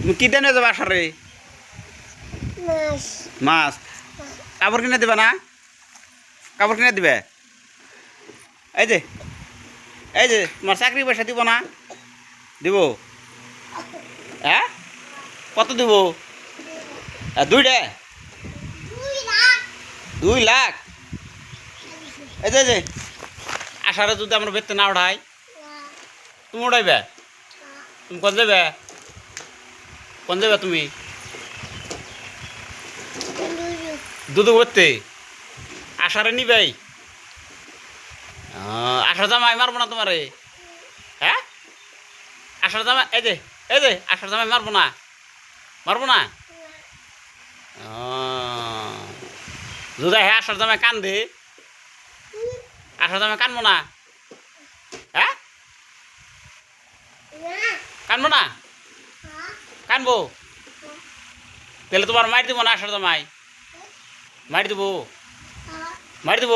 তুমি কি দেনে যাবে আসারে মাছ কাপড় কিনে দিবে না কাপড় কিনে দিবে এই যে তোমার চাকরি পয়সা দিব না দিব হ্যাঁ কত দিব 2 লাখ এই যে আসারে যদি আমরা বেতন না উঠাই তুমি উঠাইবে তুমি কোন যাবে তুমি দুধ করতে আসারে নিবাই আসার জামাই মারবো না তোমারে হ্যাঁ আসার জামাই এই যে আসার জামাই মারবো না যদি হ্যাঁ আসার জামাই কান্দে আসার জামাই কানবো না হ্যাঁ কানবো না কানবো তাহলে তোমার মার দিব না আসার জামাই মার দিব